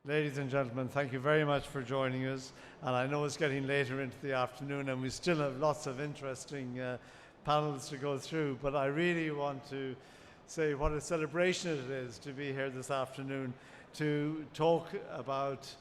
Ladies and gentlemen, thank you very much for joining us. And I know it's getting later into the afternoon and we still have lots of interesting panels to go through, but I really want to say what a celebration it is to be here this afternoon to talk about,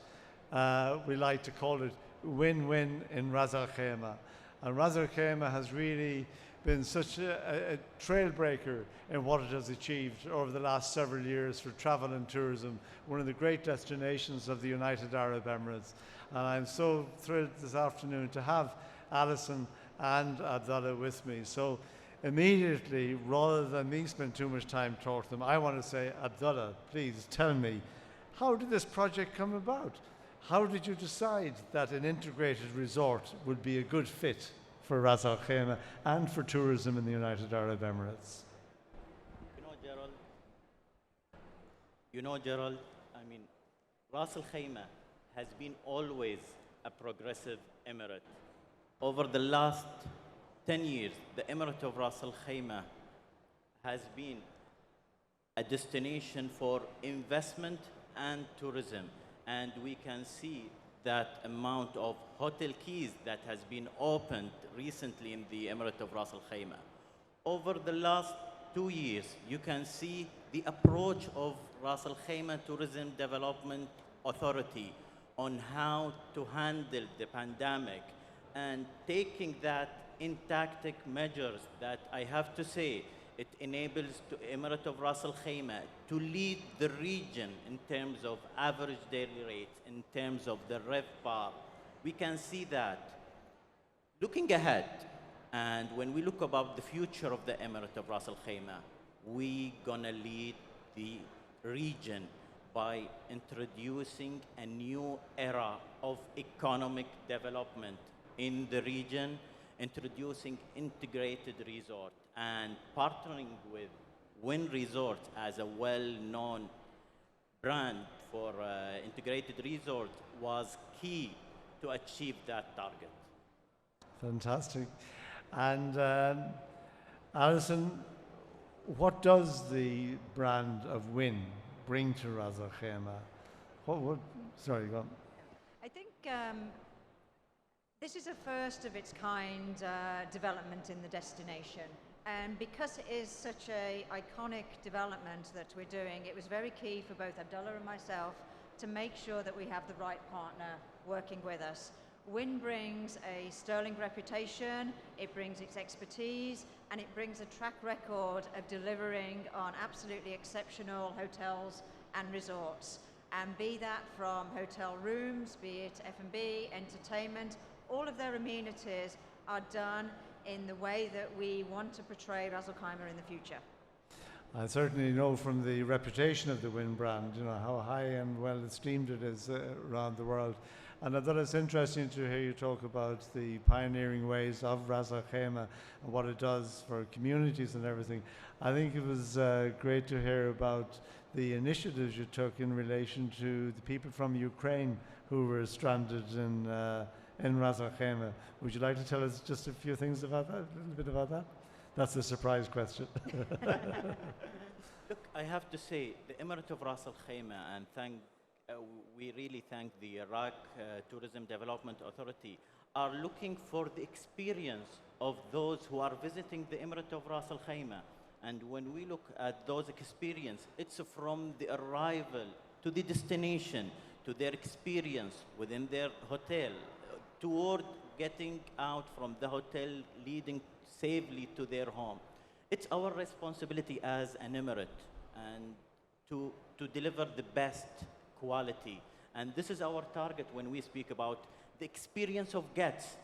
we like to call it win-win in Ras Al Khaimah. And Ras Al Khaimah has really been such a trailbreaker in what it has achieved over the last several years for travel and tourism, one of the great destinations of the United Arab Emirates. And I'm so thrilled this afternoon to have Alison and Abdullah with me. So immediately, rather than me spend too much time talking to them, I want to say, Abdullah, please tell me, how did this project come about? How did you decide that an integrated resort would be a good fit for Ras Al Khaimah and for tourism in the United Arab Emirates? Gerald, I mean, Ras Al Khaimah has been always a progressive emirate. Over the last 10 years, the emirate of Ras Al Khaimah has been a destination for investment and tourism. And we can see that amount of hotel keys that has been opened recently in the Emirate of Ras Al Khaimah. Over the last 2 years, you can see the approach of Ras Al Khaimah Tourism Development Authority on how to handle the pandemic and taking that in tactic measures that I have to say, it enables the Emirate of Ras Al Khaimah to lead the region in terms of average daily rates, in terms of the RevPAR. We can see that. Looking ahead, and when we look about the future of the Emirate of Ras Al Khaimah, we're gonna lead the region by introducing a new era of economic development in the region, introducing integrated resort and partnering with Wynn Resorts as a well-known brand for integrated resort was key to achieve that target. Fantastic. And Alison, what does the brand of Wynn bring to Ras Al Khaimah? Sorry, go on. I think this is a first of its kind development in the destination. And because it is such an iconic development that we're doing, it was very key for both Abdullah and myself to make sure that we have the right partner working with us. Wynn brings a sterling reputation, it brings its expertise, and it brings a track record of delivering on absolutely exceptional hotels and resorts. And be that from hotel rooms, be it F&B, entertainment, all of their amenities are done in the way that we want to portray Ras Al Khaimah in the future. I certainly know from the reputation of the Wynn brand, you know, how high and well esteemed it is around the world. And I thought it's interesting to hear you talk about the pioneering ways of Ras Al Khaimah and what it does for communities and everything. I think it was great to hear about the initiatives you took in relation to the people from Ukraine who were stranded in Ras Al Khaimah. Would you like to tell us just a few things about that, a little bit about that? That's a surprise question. Look, I have to say, the Emirate of Ras Al Khaimah, and we really thank the Iraq Tourism Development Authority, are looking for the experience of those who are visiting the Emirate of Ras Al Khaimah. And when we look at those experiences, it's from the arrival to the destination, to their experience within their hotel, toward getting out from the hotel, leading safely to their home. It's our responsibility as an emirate and to deliver the best quality. And this is our target when we speak about the experience of guests.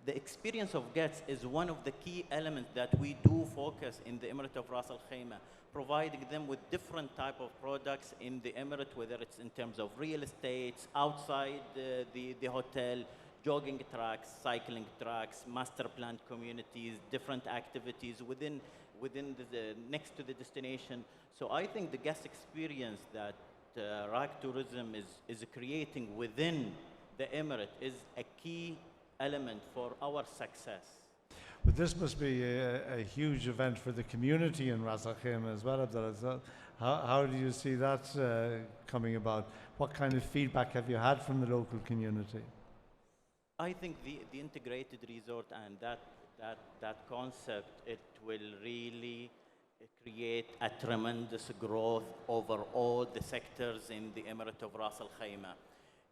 The experience of guests is one of the key elements that we do focus in the Emirate of Ras Al Khaimah, providing them with different type of products in the Emirate, whether it's in terms of real estate, outside the hotel, jogging tracks, cycling tracks, master planned communities, different activities within the next to the destination. So I think the guest experience that RAK Tourism is creating within the Emirate is a key element for our success. But this must be a huge event for the community in Ras Al Khaimah as well, Abdullah. So how do you see that coming about? What kind of feedback have you had from the local community? I think the integrated resort and that concept, it will really create a tremendous growth over all the sectors in the Emirate of Ras Al Khaimah.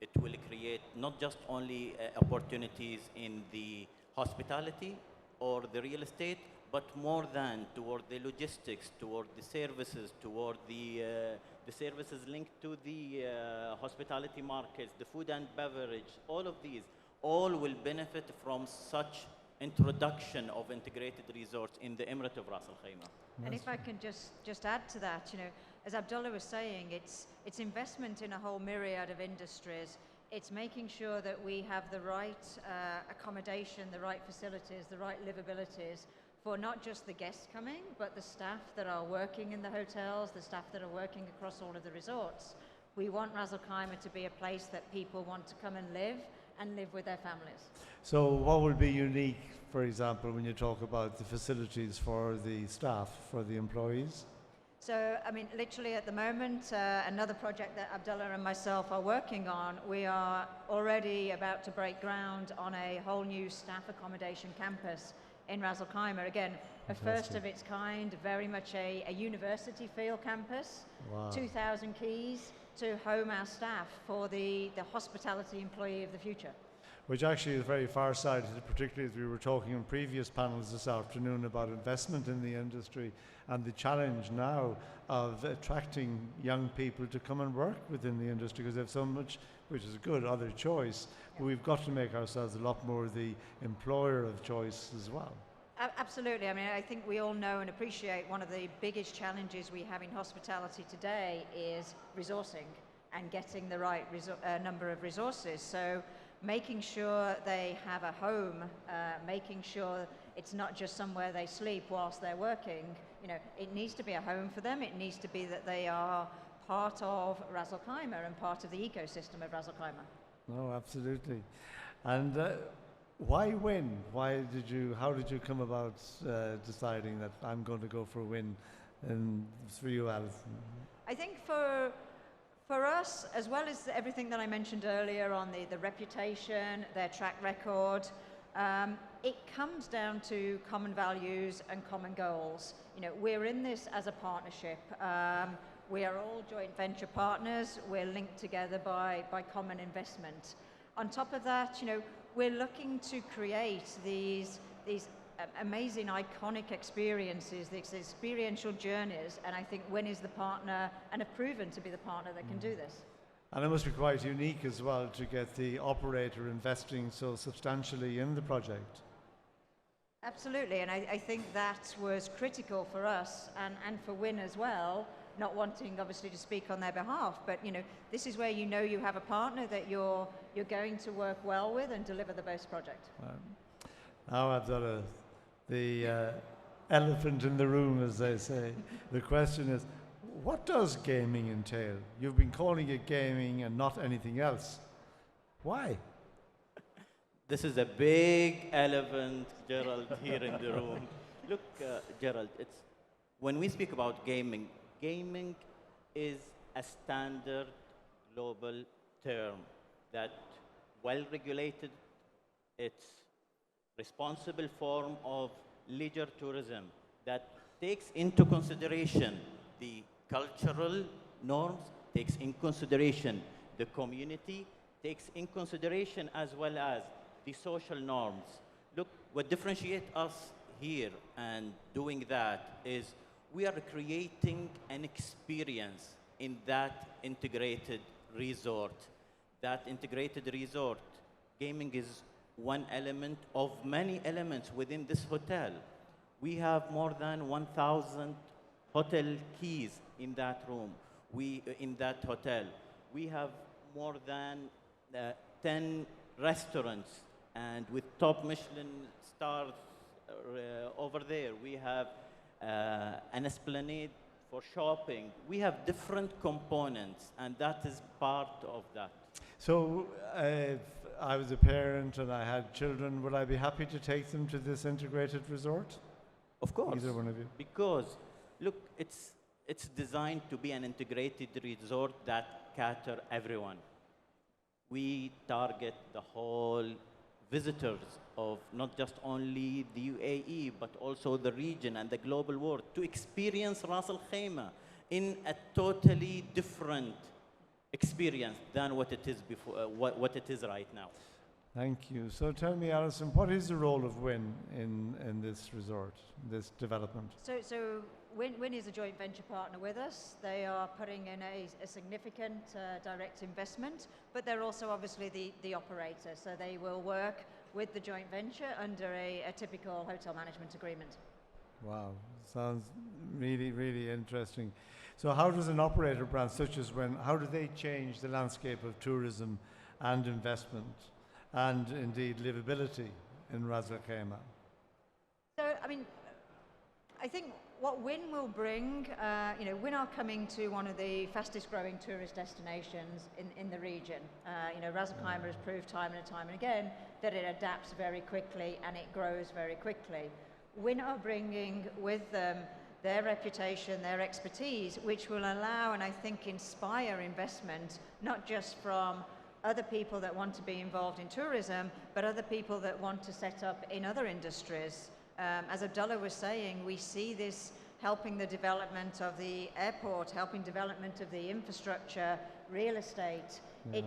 It will create not just only opportunities in the hospitality or the real estate, but more than toward the logistics, toward the services, toward the services linked to the hospitality markets, the food and beverage, all of these, all will benefit from such introduction of integrated resorts in the Emirate of Ras Al Khaimah. And if I can just add to that, you know, as Abdullah was saying, it's investment in a whole myriad of industries. It's making sure that we have the right accommodation, the right facilities, the right livabilities for not just the guests coming, but the staff that are working in the hotels, the staff that are working across all of the resorts. We want Ras Al Khaimah to be a place that people want to come and live with their families. So what will be unique, for example, when you talk about the facilities for the staff, for the employees? So, I mean, literally at the moment, another project that Abdullah and myself are working on, we are already about to break ground on a whole new staff accommodation campus in Ras Al Khaimah. Again, a first of its kind, very much a university feel campus. Wow. 2,000 keys to home our staff for the hospitality employee of the future. Which actually is very far-sighted, particularly as we were talking in previous panels this afternoon about investment in the industry and the challenge now of attracting young people to come and work within the industry because they have so much, which is a good other choice, but we've got to make ourselves a lot more the employer of choice as well. Absolutely. I mean, I think we all know and appreciate one of the biggest challenges we have in hospitality today is resourcing and getting the right number of resources. So making sure they have a home, making sure it's not just somewhere they sleep whilst they're working. You know, it needs to be a home for them. It needs to be that they are part of Ras Al Khaimah and part of the ecosystem of Ras Al Khaimah. No, absolutely. And why Win? How did you come about deciding that I'm going to go for Win? And for you, Alison? I think for us, as well as everything that I mentioned earlier on the reputation, their track record, it comes down to common values and common goals. You know, we're in this as a partnership. We are all joint venture partners. We're linked together by common investment. On top of that, you know, we're looking to create these amazing, iconic experiences, these experiential journeys, and I think Win is the partner and have proven to be the partner that can do this. And it must be quite unique as well to get the operator investing so substantially in the project. Absolutely, and I think that was critical for us and for Win as well, not wanting obviously to speak on their behalf, but you know, this is where you know you have a partner that you're going to work well with and deliver the best project. Now, Abdullah, the elephant in the room, as they say. The question is, what does gaming entail? You've been calling it gaming and not anything else. Why? This is a big elephant, Gerald, here in the room. Look, Gerald, when we speak about gaming, gaming is a standard global term that well-regulated, it's responsible form of leisure tourism that takes into consideration the cultural norms, takes in consideration the community, takes in consideration as well as the social norms. Look, what differentiates us here and doing that is we are creating an experience in that integrated resort. That integrated resort, gaming is one element of many elements within this hotel. We have more than 1,000 hotel keys in that room, in that hotel. We have more than 10 restaurants, and with top Michelin stars over there. We have an esplanade for shopping. We have different components, and that is part of that. So I was a parent and I had children, would I be happy to take them to this integrated resort? Of course. Either one of you. Because, look, it's designed to be an integrated resort that cater everyone. We target the whole visitors of not just only the UAE, but also the region and the global world to experience Ras Al Khaimah in a totally different experience than what it is before, what it is right now. Thank you. So tell me, Alison, what is the role of WIN in this resort, this development? So WIN is a joint venture partner with us. They are putting in a significant direct investment, but they're also obviously the operator. So they will work with the joint venture under a typical hotel management agreement. Wow, sounds really, really interesting. So how does an operator brand such as WIN, how do they change the landscape of tourism and investment and indeed livability in Ras Al Khaimah? So, I mean, I think what WIN will bring, WIN are coming to one of the fastest growing tourist destinations in the region. Ras Al Khaimah has proved time and again that it adapts very quickly and it grows very quickly. WIN are bringing with them their reputation, their expertise, which will allow and I think inspire investment, not just from other people that want to be involved in tourism, but other people that want to set up in other industries. As Abdullah was saying, we see this helping the development of the airport, helping development of the infrastructure, real estate. Yeah.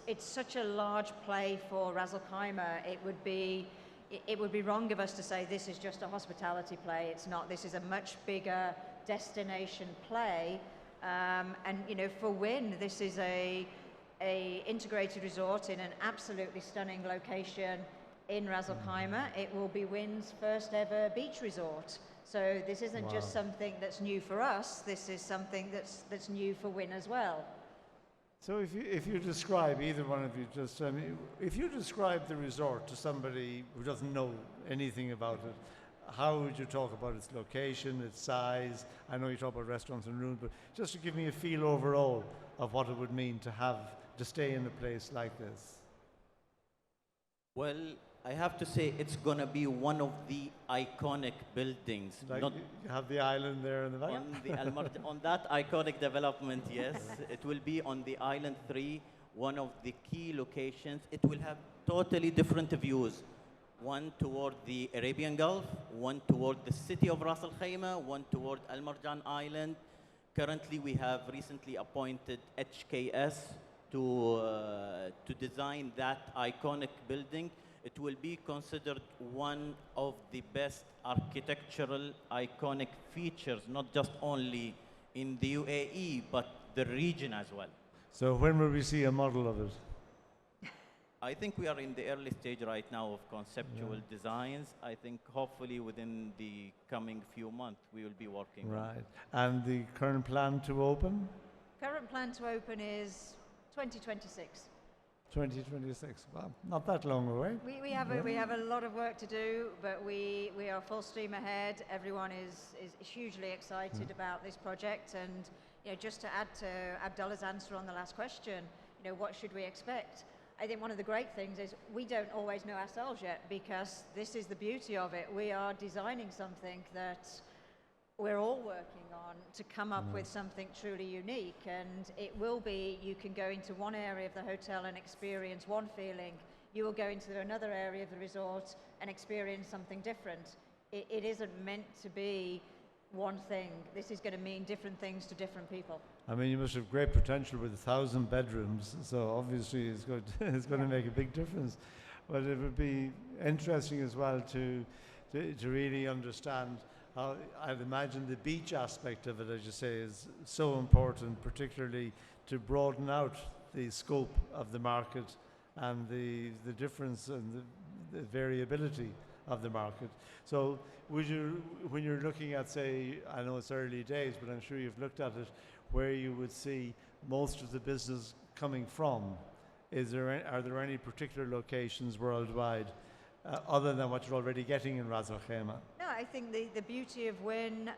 It's such a large play for Ras Al Khaimah. It would be wrong of us to say this is just a hospitality play. It's not. This is a much bigger destination play. For WIN, this is a integrated resort in an absolutely stunning location in Ras Al Khaimah. It will be WIN's first ever beach resort. So this isn't just something that's new for us. This is something that's new for WIN as well. So if you describe, either one of you just, if you describe the resort to somebody who doesn't know anything about it, how would you talk about its location, its size? I know you talk about restaurants and rooms, but just to give me a feel overall of what it would mean to stay in a place like this. Well, I have to say it's going to be one of the iconic buildings. Like you have the island there in the back? On that iconic development, yes. It will be on the Island 3, one of the key locations. It will have totally different views. One toward the Arabian Gulf, one toward the city of Ras Al Khaimah, one toward Al Marjan Island. Currently, we have recently appointed HKS to design that iconic building. It will be considered one of the best architectural iconic features, not just only in the UAE, but the region as well. So when will we see a model of it? I think we are in the early stage right now of conceptual designs. I think hopefully within the coming few months we will be working. Right. And the current plan to open? Current plan to open is 2026. 2026. Well, not that long away. We have a lot of work to do, but we are full steam ahead. Everyone is hugely excited about this project, and just to add to Abdullah's answer on the last question, what should we expect? I think one of the great things is we don't always know ourselves yet, because this is the beauty of it. We are designing something that we're all working on to come up with something truly unique, and it will be, you can go into one area of the hotel and experience one feeling. You will go into another area of the resort and experience something different. It isn't meant to be one thing. This is going to mean different things to different people. I mean, you must have great potential with 1,000 bedrooms, so obviously it's going to make a big difference. But it would be interesting as well to really understand how, I'd imagine the beach aspect of it, as you say, is so important, particularly to broaden out the scope of the market and the difference and the variability of the market. So would you, when you're looking at, say, I know it's early days, but I'm sure you've looked at it, where you would see most of the business coming from, are there any particular locations worldwide other than what you're already getting in Ras Al Khaimah? No, I think the beauty of WIN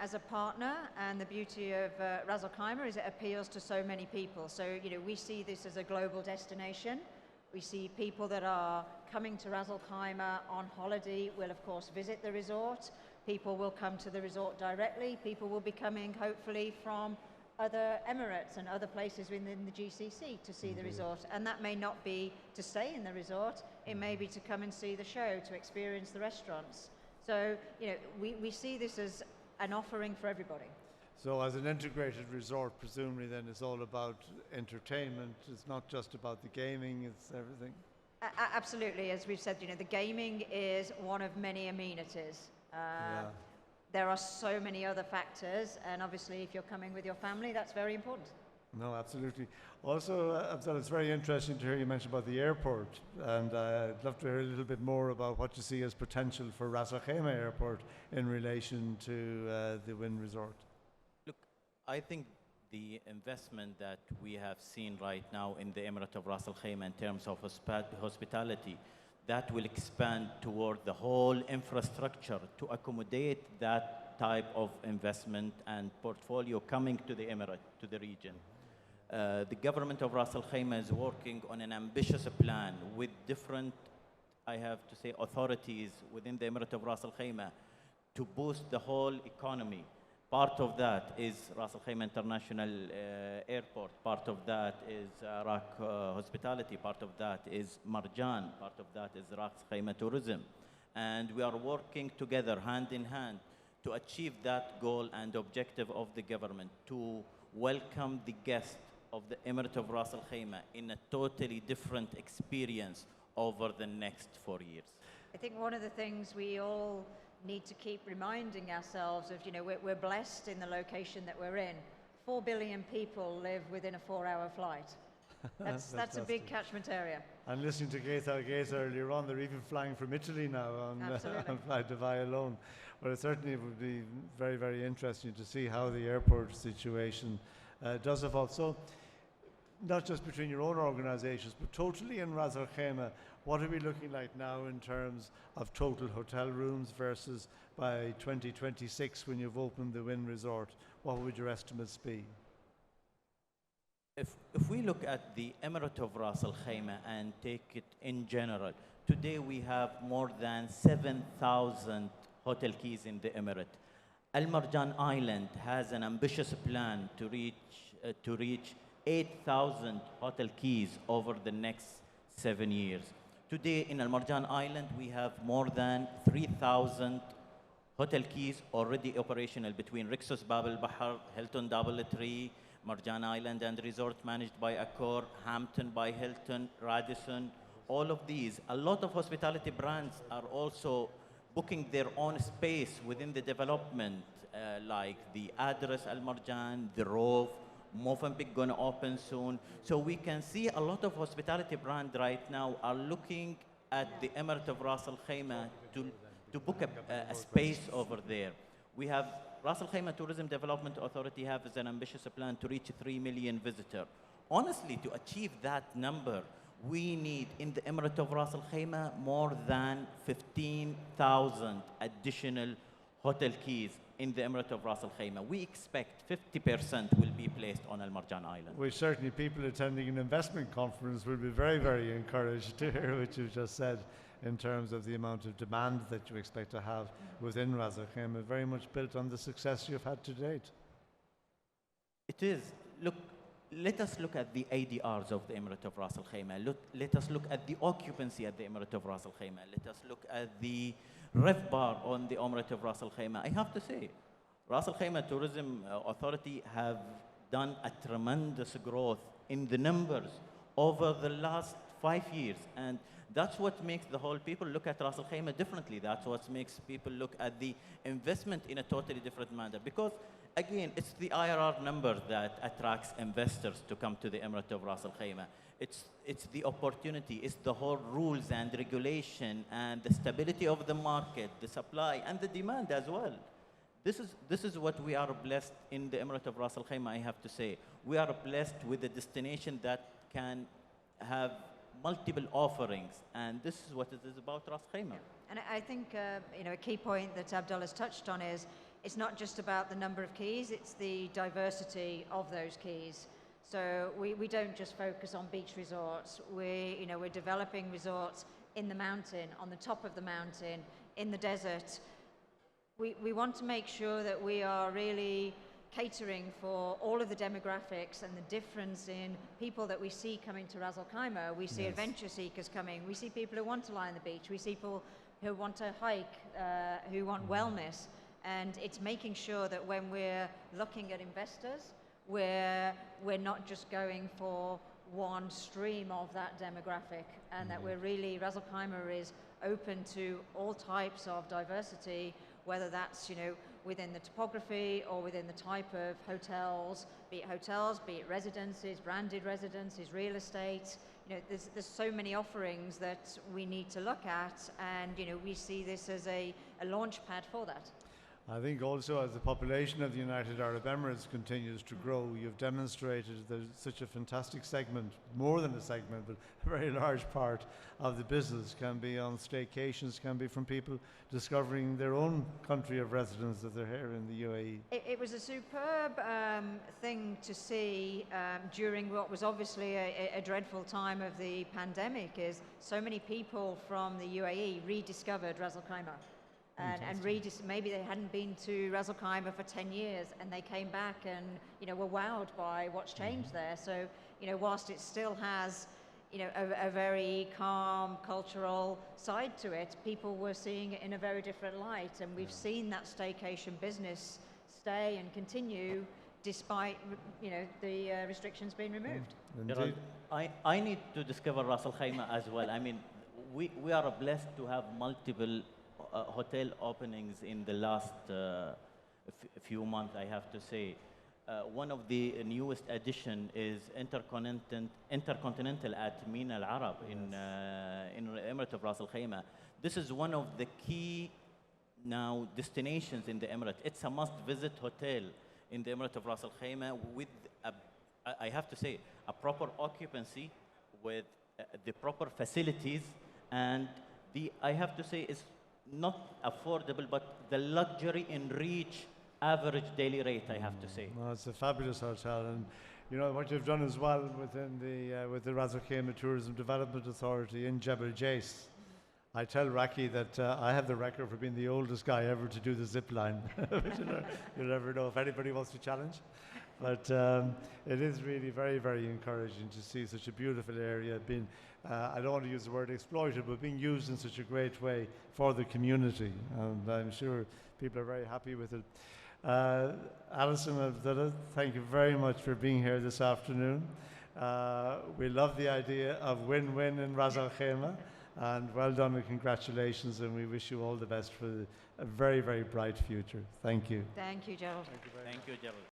as a partner and the beauty of Ras Al Khaimah is it appeals to so many people. So, we see this as a global destination. We see people that are coming to Ras Al Khaimah on holiday will of course visit the resort. People will come to the resort directly. People will be coming hopefully from other Emirates and other places within the GCC to see the resort. And that may not be to stay in the resort, it may be to come and see the show, to experience the restaurants. So, you know, we see this as an offering for everybody. So as an integrated resort, presumably then it's all about entertainment. It's not just about the gaming, it's everything. Absolutely, as we've said, you know, the gaming is one of many amenities. Yeah. There are so many other factors, and obviously if you're coming with your family, that's very important. No, absolutely. Also, Abdullah, it's very interesting to hear you mention about the airport, and I'd love to hear a little bit more about what you see as potential for Ras Al Khaimah Airport in relation to the Wynn Resort. Look, I think the investment that we have seen right now in the Emirate of Ras Al Khaimah in terms of hospitality, that will expand toward the whole infrastructure to accommodate that type of investment and portfolio coming to the Emirate, to the region. The government of Ras Al Khaimah is working on an ambitious plan with different, I have to say, authorities within the Emirate of Ras Al Khaimah to boost the whole economy. Part of that is Ras Al Khaimah International Airport. Part of that is Iraq Hospitality. Part of that is Marjan. Part of that is Ras Al Khaimah Tourism. And we are working together, hand in hand, to achieve that goal and objective of the government, to welcome the guests of the Emirate of Ras Al Khaimah in a totally different experience over the next 4 years. I think one of the things we all need to keep reminding ourselves of, you know, we're blessed in the location that we're in. 4 billion people live within a 4-hour flight. That's a big catchment area. And listening to Gates earlier on, they're even flying from Italy now on Flight Dubai alone. But it certainly would be very, very interesting to see how the airport situation does evolve. So, not just between your own organisations, but totally in Ras Al Khaimah, what are we looking like now in terms of total hotel rooms versus by 2026 when you've opened the Wynn Resort? What would your estimates be? If we look at the Emirate of Ras Al Khaimah and take it in general, today we have more than 7,000 hotel keys in the Emirate. Al Marjan Island has an ambitious plan to reach 8,000 hotel keys over the next 7 years. Today in Al Marjan Island, we have more than 3,000 hotel keys already operational between Rixos Bab al Bahar, Hilton DoubleTree, Marjan Island and Resort managed by Accor, Hampton by Hilton, Radisson, all of these. A lot of hospitality brands are also booking their own space within the development, like the Address Al Marjan, the Rove, Mozambique gonna open soon. So we can see a lot of hospitality brands right now are looking at the Emirate of Ras Al Khaimah to book a space over there. We have Ras Al Khaimah Tourism Development Authority has an ambitious plan to reach 3 million visitors. Honestly, to achieve that number, we need in the Emirate of Ras Al Khaimah more than 15,000 additional hotel keys in the Emirate of Ras Al Khaimah. We expect 50% will be placed on Al Marjan Island. Well, certainly people attending an investment conference will be very, very encouraged to hear what you've just said in terms of the amount of demand that you expect to have within Ras Al Khaimah, very much built on the success you've had to date. It is. Look, let us look at the ADRs of the Emirate of Ras Al Khaimah. Let us look at the occupancy at the Emirate of Ras Al Khaimah. Let us look at the RevPAR on the Emirate of Ras Al Khaimah. I have to say, Ras Al Khaimah Tourism Authority have done a tremendous growth in the numbers over the last 5 years. And that's what makes the whole people look at Ras Al Khaimah differently. That's what makes people look at the investment in a totally different manner. Because again, it's the IRR number that attracts investors to come to the Emirate of Ras Al Khaimah. It's the opportunity, it's the whole rules and regulation and the stability of the market, the supply and the demand as well. This is what we are blessed in the Emirate of Ras Al Khaimah, I have to say. We are blessed with a destination that can have multiple offerings, and this is what it is about Ras Al Khaimah. And I think you know, a key point that Abdullah's touched on is it's not just about the number of keys, it's the diversity of those keys. So we don't just focus on beach resorts. We're developing resorts in the mountain, on the top of the mountain, in the desert. We want to make sure that we are really catering for all of the demographics and the difference in people that we see coming to Ras Al Khaimah. We see adventure seekers coming. We see people who want to lie on the beach. We see people who want to hike, who want wellness. And it's making sure that when we're looking at investors, we're not just going for one stream of that demographic, and that we're really, Ras Al Khaimah is open to all types of diversity, whether that's, within the topography or within the type of hotels, be it residences, branded residences, real estate. There's so many offerings that we need to look at, and we see this as a launch pad for that. I think also as the population of the United Arab Emirates continues to grow, you've demonstrated there's such a fantastic segment, more than a segment, but a very large part of the business can be on staycations, can be from people discovering their own country of residence that they're here in the UAE. It was a superb thing to see during what was obviously a dreadful time of the pandemic, is so many people from the UAE rediscovered Ras Al Khaimah. And maybe they hadn't been to Ras Al Khaimah for 10 years, and they came back and were wowed by what's changed there. So whilst it still has a very calm cultural side to it, people were seeing it in a very different light, and we've seen that staycation business stay and continue despite the restrictions being removed. Gerald, I need to discover Ras Al Khaimah as well. I mean, we are blessed to have multiple hotel openings in the last few months, I have to say. One of the newest addition is Intercontinental at Mina Al Arab in the Emirate of Ras Al Khaimah. This is one of the key now destinations in the Emirate. It's a must-visit hotel in the Emirate of Ras Al Khaimah with, I have to say, a proper occupancy with the proper facilities, and I have to say, is not affordable, but the luxury in reach average daily rate, I have to say. Well, it's a fabulous hotel, and what you've done as well within with the Ras Al Khaimah Tourism Development Authority in Jebel Jais. I tell Raki that I have the record for being the oldest guy ever to do the zip line. You never know if anybody wants to challenge. But it is really very, very encouraging to see such a beautiful area being, I don't want to use the word exploited, but being used in such a great way for the community. And I'm sure people are very happy with it. Alison Abdullah, thank you very much for being here this afternoon. We love the idea of win-win in Ras Al Khaimah, and well done and congratulations, and we wish you all the best for a very, very bright future. Thank you. Thank you, Gerald. Thank you, Gerald.